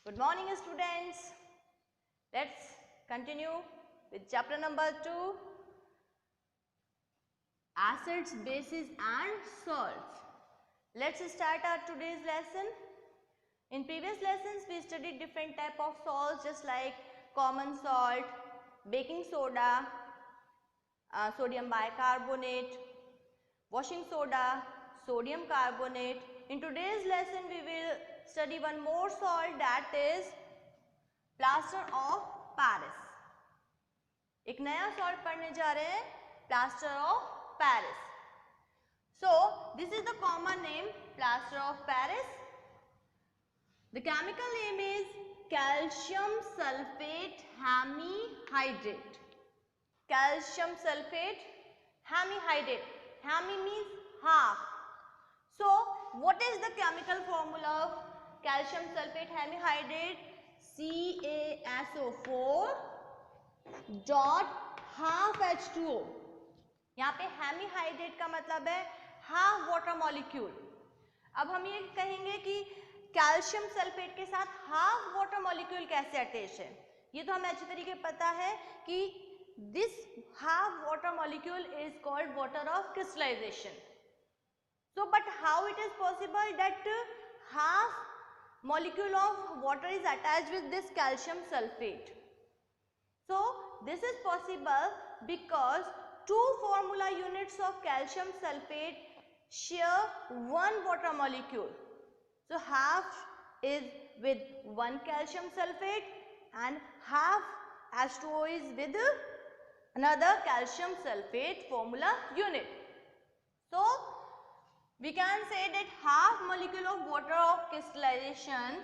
Good morning students. Let's continue with chapter number 2, acids, bases and salts. Let's start our today's lesson. In previous lessons we studied different type of salts just like common salt, baking soda, sodium bicarbonate, washing soda, sodium carbonate. In today's lesson we will study one more salt, that is plaster of Paris. एक नया salt पढ़ने जा रहे हैं, plaster of Paris. So this is the common name plaster of Paris. The chemical name is calcium sulphate hemihydrate. Calcium sulphate hemihydrate. Hemi means half. So what is the chemical formula of calcium sulfate hemihydrate? CaSO4 dot half H2O. यहाँ पे hemihydrate का मतलब है half water molecule. अब हम ये कहेंगे कि कैल्शियम सल्फेट के साथ हाफ वाटर मॉलिक्यूल कैसे अटैच है. ये तो हमें अच्छी तरीके पता है कि this half water molecule is called water of crystallisation. So but how it is possible that half molecule of water is attached with this calcium sulfate? So this is possible because two formula units of calcium sulfate share one water molecule. So half is with one calcium sulfate and half H2O is with another calcium sulfate formula unit. So we can say that half molecule of water of crystallization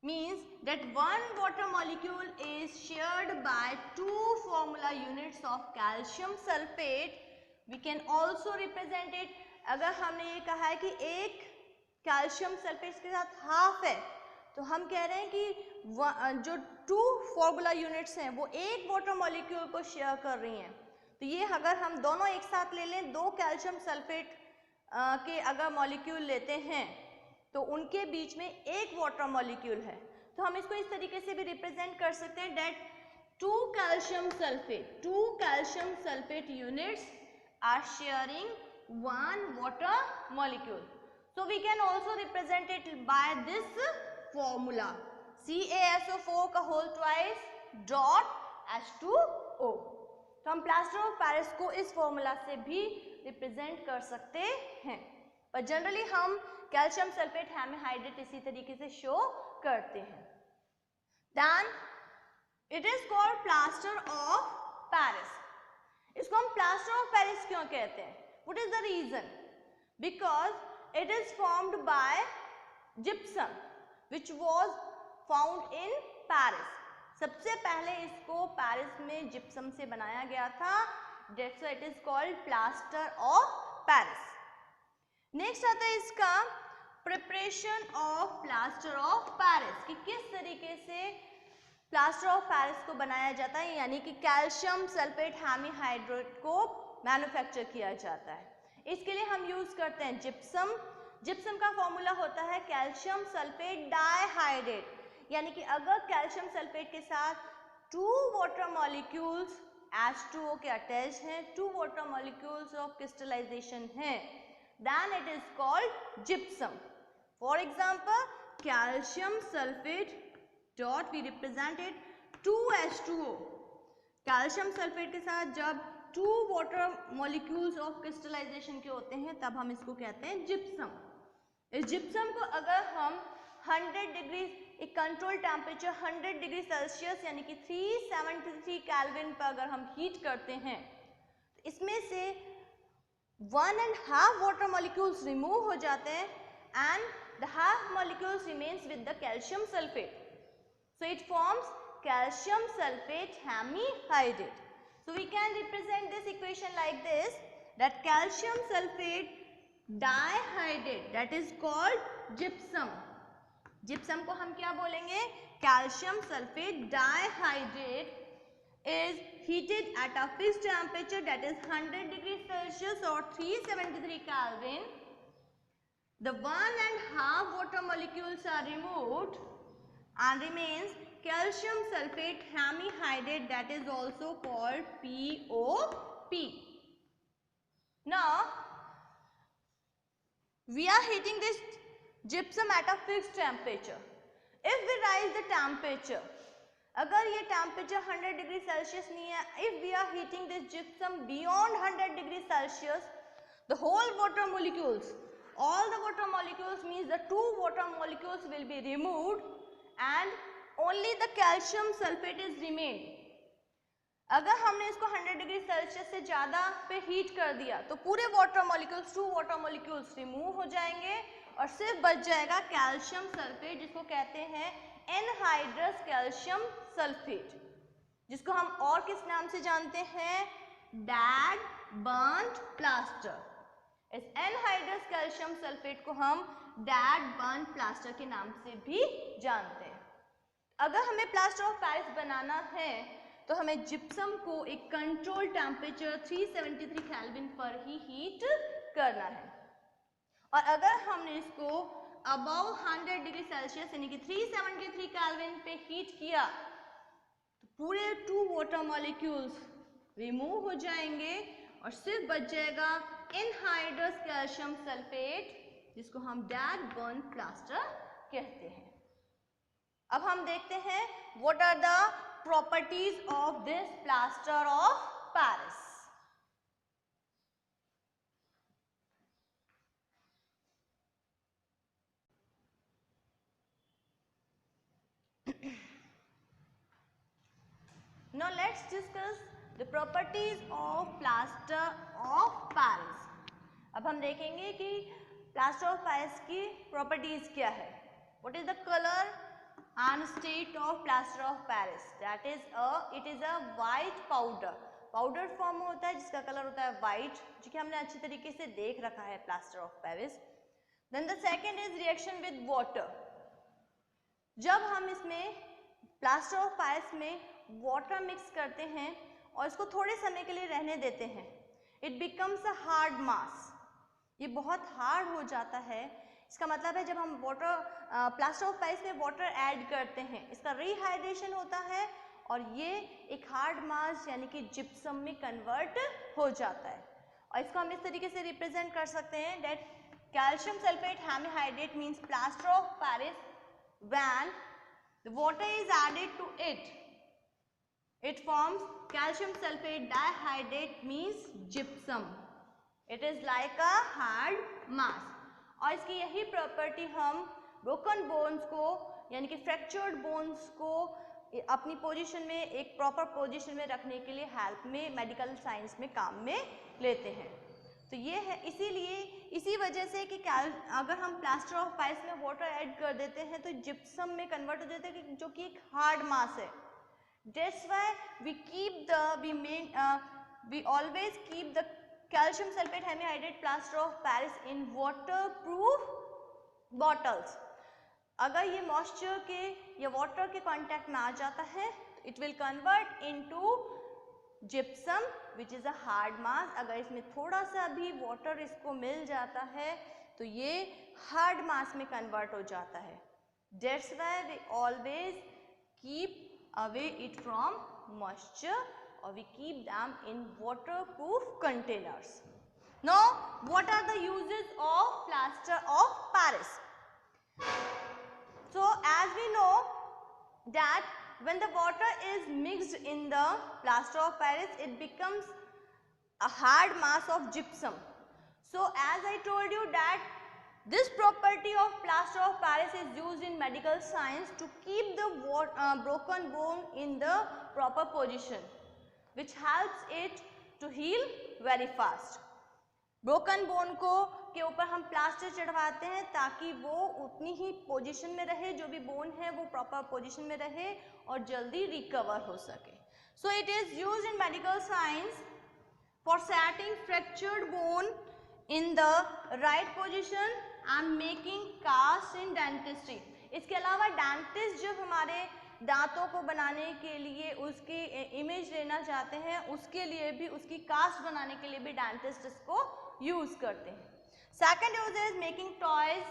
means that one water molecule is shared by two formula units of calcium sulfate. We can also represent it. अगर हमने ये कहा है कि एक calcium sulphate के साथ half है तो हम कह रहे हैं कि जो टू फॉर्मूला यूनिट्स हैं वो एक वाटर मॉलिक्यूल को शेयर कर रही हैं. तो ये अगर हम दोनों एक साथ ले लें, दो कैल्शियम सल्फेट के अगर मॉलिक्यूल लेते हैं तो उनके बीच में एक वाटर मॉलिक्यूल है, तो हम इसको इस तरीके से भी रिप्रेजेंट कर सकते हैं that two calcium sulphate units are sharing one water molecule. So we can also represent it by this formula CaSO4 का होल ट्वाइस डॉट H2O. तो हम प्लास्टर ऑफ पेरिस को इस फॉर्मूला से भी रिप्रेजेंट कर सकते हैं, पर जनरली हम कैल्शियम सल्फेट हेमीहाइड्रेट इसी तरीके से शो करते हैं. Then it is called plaster of Paris. इसको हम प्लास्टर ऑफ पेरिस क्यों कहते हैं? What is the reason? Because it is formed by gypsum which was found in Paris. सबसे पहले इसको पेरिस में जिप्सम से बनाया गया था. That's why it is called plaster of Paris. Next आता है इसका preparation of plaster of Paris, कि किस तरीके से plaster of Paris को बनाया जाता है, यानी कि कैल्शियम सल्फेट हेमीहाइड्रेट को मैन्युफैक्चर किया जाता है. इसके लिए हम यूज करते हैं जिप्सम. जिप्सम का फॉर्मूला होता है कैल्शियम सल्फेट डाइहाइड्रेट, यानी कि अगर कैल्शियम सल्फेट के साथ टू वाटर मॉलिक्यूल्स H2O के अटैच हैं, two water molecules of crystallisation हैं, then it is called gypsum. For example calcium sulphate dot we represented 2H2O. Calcium sulphate के साथ जब two water molecules of crystallisation के होते हैं तब हम इसको कहते हैं जिप्सम. इस जिप्सम को अगर हम 100 डिग्री एक कंट्रोल टेम्परेचर 100 डिग्री सेल्सियस यानी कि 373 केल्विन पर अगर हम हीट करते हैं तो इसमें से 1.5 वाटर मॉलिक्यूल्स रिमूव हो जाते हैं and the half molecules remains with the calcium sulphate. So it forms calcium sulphate hemihydrate. So we can represent this equation like this that calcium sulphate dihydrate that is called gypsum. Gypsum को हम क्या बोलेंगे? Calcium sulphate dihydrate is heated at a fixed temperature that is 100 degrees Celsius or 373 Kelvin. The 1.5 water molecules are removed and remains calcium sulfate hemihydrate, that is also called POP. Now we are heating this gypsum at a fixed temperature. If we rise the temperature, अगर ये temperature 100 degree Celsius नहीं है, if we are heating this gypsum beyond 100 degree Celsius, the whole water molecules, all the water molecules means the 2 water molecules will be removed and only the calcium sulfate is remained. अगर हमने इसको 100 degree Celsius से ज़्यादा पे heat कर दिया तो पूरे water molecules 2 water molecules remove हो जाएंगे और सिर्फ बच जाएगा कैल्शियम सल्फेट, जिसको कहते हैं एनहाइड्रस कैल्शियम सल्फेट, जिसको हम और किस नाम से जानते हैं, डैड बर्न्ड प्लास्टर। इस एनहाइड्रस कैल्शियम सल्फेट को हम डैड बर्न्ड प्लास्टर के नाम से भी जानते हैं। अगर हमें प्लास्टर ऑफ पेरिस बनाना है तो हमें जिप्सम को एक कंट्रोल टेम्परेचर 373 केल्विन पर ही हीट करना है, और अगर हमने इसको अबव 100 डिग्री सेल्सियस यानी कि 373 केल्विन पे हीट किया तो पूरे 2 वाटर मॉलिक्यूल्स रिमूव हो जाएंगे और सिर्फ बच जाएगा एनहाइड्रस कैल्शियम सल्फेट, जिसको हम डैड बर्न प्लास्टर कहते हैं। अब हम देखते हैं what are the properties of this plaster of Paris. Now let's discuss the properties of plaster of Paris. अब हम देखेंगे कि plaster of Paris की properties क्या है। What is the color and state of plaster of Paris? That is it is a white powder. Powder form होता है जिसका कलर होता है white, जो कि हमने अच्छी तरीके से देख रखा है plaster of Paris. Then the second is reaction with water. जब हम इसमें प्लास्टर ऑफ पेरिस में वाटर मिक्स करते हैं और इसको थोड़े समय के लिए रहने देते हैं, it becomes a hard mass, ये बहुत हार्ड हो जाता है। इसका मतलब है जब हम वाटर प्लास्टर ऑफ पेरिस में वाटर ऐड करते हैं, इसका रीहाइड्रेशन होता है और ये एक हार्ड मास यानी कि जिप्सम में कन्वर्ट हो जाता है। और इसको हम इस तरीके से रिप्रेजेंट कर सकते हैं that calcium sulphate hemihydrate means plaster of Paris when the water is added to it forms calcium sulfate dihydrate means gypsum. It is like a hard mass. और इसकी यही प्रॉपर्टी हम ब्रोकन बोन्स को यानी कि फ्रैक्चर्ड बोन्स को अपनी position में एक प्रॉपर पोजीशन में रखने के लिए हेल्प में मेडिकल साइंस में काम में लेते हैं। तो ये है इसीलिए इसी वजह से कि अगर हम प्लास्टर ऑफ पेरिस में वाटर ऐड कर देते हैं तो जिप्सम में कन्वर्ट हो जाता है, जो कि एक हार्ड मास है। That's why we always keep the calcium sulfate hemihydrate plaster of Paris in waterproof bottles. अगर ये मॉइस्चर के या वाटर के कांटेक्ट में आ जाता है तो it will convert into gypsum which is a hard mass. अगर इसमें थोड़ा सा भी वाटर इसको मिल जाता है तो ये हार्ड मास में कन्वर्ट हो जाता है। That's why we always keep away it from moisture or we keep them in waterproof containers. Now what are the uses of plaster of Paris? So as we know that when the water is mixed in the plaster of Paris, it becomes a hard mass of gypsum. So as I told you that this property of plaster of Paris is used in medical science to keep the broken bone in the proper position, which helps it to heal very fast. Broken bone को के ऊपर हम plaster चढ़वाते हैं ताकि वो उतनी ही position में रहे, जो भी बोन है वो प्रॉपर पोजीशन में रहे और जल्दी रिकवर हो सके। So it is used in medical science for setting fractured bone in the right position and making cast in dentistry. इसके अलावा डेंटिस्ट जब हमारे दांतों को बनाने के लिए उसकी इमेज लेना चाहते हैं, उसके लिए भी उसकी कास्ट बनाने के लिए भी डेंटिस्ट इसको यूज करते हैं। Second use is making toys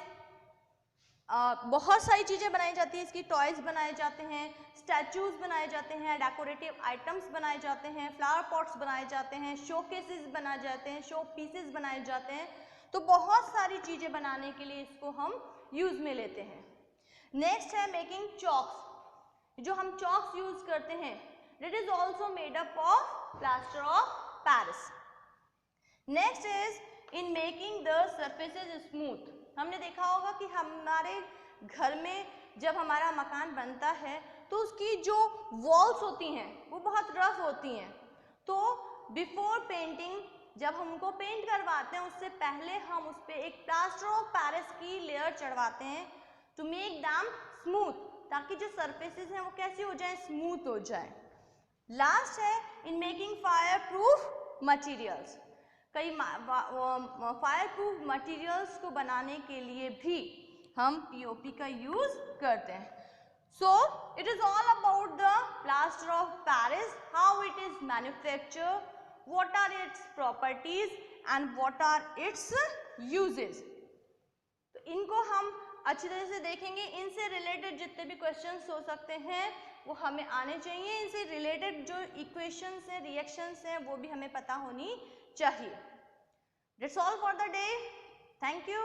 बहुत सारी चीज़ें बनाई जाती हैं, इसकी टॉयज़ बनाए जाते हैं, स्टैचूज बनाए जाते हैं, डेकोरेटिव आइटम्स बनाए जाते हैं, फ्लावर पॉट्स बनाए जाते हैं, शो केसेस बनाए जाते हैं, शो पीसेस बनाए जाते हैं। तो बहुत सारी चीज़ें बनाने के लिए इसको हम यूज़ में लेते हैं। नेक्स्ट है मेकिंग चॉक्स। जो हम चॉक्स यूज करते हैं, it is also made up of plaster of Paris. Next is in making the surfaces smooth. हमने देखा होगा कि हमारे घर में जब हमारा मकान बनता है तो उसकी जो वॉल्स होती हैं वो बहुत रफ होती हैं। तो बिफोर पेंटिंग, जब हम उनको पेंट करवाते हैं उससे पहले हम उस पर एक प्लास्टर ऑफ पेरिस की लेयर चढ़वाते हैं टू मेक दैम स्मूथ, ताकि जो सरफेसेस हैं वो कैसे हो जाए, स्मूथ हो जाए। लास्ट है in making fire proof materials. कई फायर प्रूफ मटीरियल्स को बनाने के लिए भी हम पीओपी का यूज करते हैं। So it is all about the plaster of Paris, how it is manufacture, what are its properties and what are its uses. तो इनको हम अच्छी तरह से देखेंगे। इनसे रिलेटेड जितने भी क्वेश्चंस हो सकते हैं वो हमें आने चाहिए। इनसे रिलेटेड जो इक्वेशंस हैं, रिएक्शंस हैं, वो भी हमें पता होनी चाहिए। That's all for the day. Thank you.